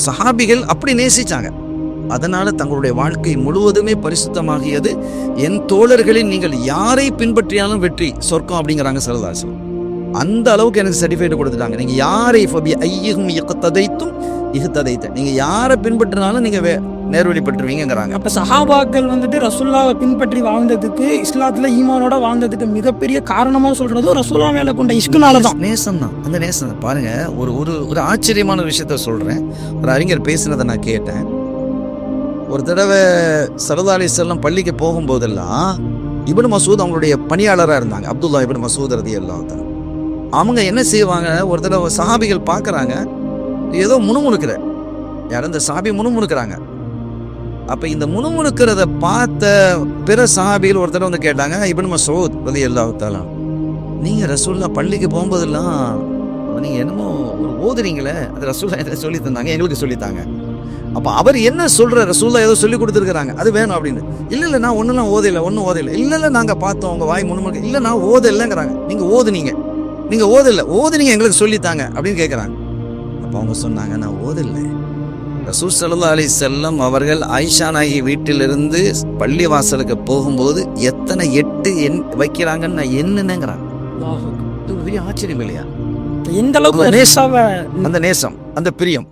சஹாபிகள் அப்படி நேசிச்சாங்க. அதனால தங்களுடைய வாழ்க்கை முழுவதுமே பரிசுத்தமாகியது. என் தோழர்களில் நீங்கள் யாரை பின்பற்றினாலும் வெற்றி, சொர்க்கம் அப்படிங்கிறாங்க சல்லல்லாஹு. அந்த அளவுக்கு எனக்கு சர்டிஃபிகேட் கொடுத்துட்டாங்க. நீங்க யாரை ஐயும் இஹ்ததைத்தும் இஹ்ததைத, நீங்க யாரை பின்பற்றினாலும் நீங்க நேர்வழி பெற்றுவீங்கிறாங்க. அப்ப சஹாபாக்கள் வந்துட்டு ரசூலுல்லாவை பின்பற்றி வாழ்ந்ததுக்கு, இஸ்லாத்துல ஈமானோட வாழ்ந்ததுக்கு மிகப்பெரிய காரணமா சொல்றது ரசூலுல்லாஹ் மேல கொண்ட இஷ்குனால தான். நேசம் தான், அந்த நேசம். பாருங்க, ஒரு ஒரு ஒரு ஆச்சரியமான விஷயத்த சொல்றேன். ஒரு அறிஞர் பேசினதை நான் கேட்டேன். ஒரு தடவை ஸல்லல்லாஹு அலைஹி வஸல்லம் பள்ளிக்கு போகும்போதெல்லாம் இப்னு மசூத் அவங்களுடைய பணியாளராக இருந்தாங்க. அப்துல்லா இப்னு மசூத் ரலியல்லாஹு தஆலா. அவங்க என்ன செய்வாங்க, ஒரு தடவை சஹாபிகள் பார்க்குறாங்க, ஏதோ முணுமுணுக்கிற யாரும் இந்த சஹாபி முணுமுணுக்கிறாங்க. அப்போ இந்த முணுமுணுக்கிறத பார்த்த பிற சஹாபிகள் ஒரு தடவை வந்து கேட்டாங்க, இப்னு மசூத் ரலியல்லாஹு தஆலா, நீங்கள் ரசூலுல்லாஹ் பள்ளிக்கு போகும்போதெல்லாம் நீங்கள் என்னமோ ஒரு ஓதுறீங்களே, அது ரசூலுல்லாஹ் சொல்லி தந்தாங்க, எங்களுக்கு சொல்லித்தாங்க. அப்போ அவர் என்ன சொல்கிற, ரசூலுல்லாஹ் ஏதோ சொல்லி கொடுத்துருக்குறாங்க, அது வேணும் அப்படின்னு. இல்லை நான் ஒன்றும் ஓதையில்லை. இல்லை நாங்கள் பார்த்தோம் உங்கள் வாய் முணுமுணுக்க. இல்லை நான் ஓதலைங்கிறாங்க. நீங்கள் ஓதுனீங்க எங்களுக்கு சொல்லித்தாங்க அப்படின்னு கேட்குறாங்க. அப்போ அவங்க சொன்னாங்க, நான் ஓதலை. ரசூல் ஸல்லல்லாஹு அலைஹி வஸல்லம் அவர்கள் ஆயிஷா நாயகி வீட்டிலிருந்து பள்ளி வாசலுக்கு போகும்போது எத்தனை 8 வைக்கிறாங்கன்னு நான் என்னங்கிறாங்க. இது பெரிய ஆச்சரியம் இல்லையா? எந்த அளவுக்கு அந்த நேசம், அந்த பிரியம்.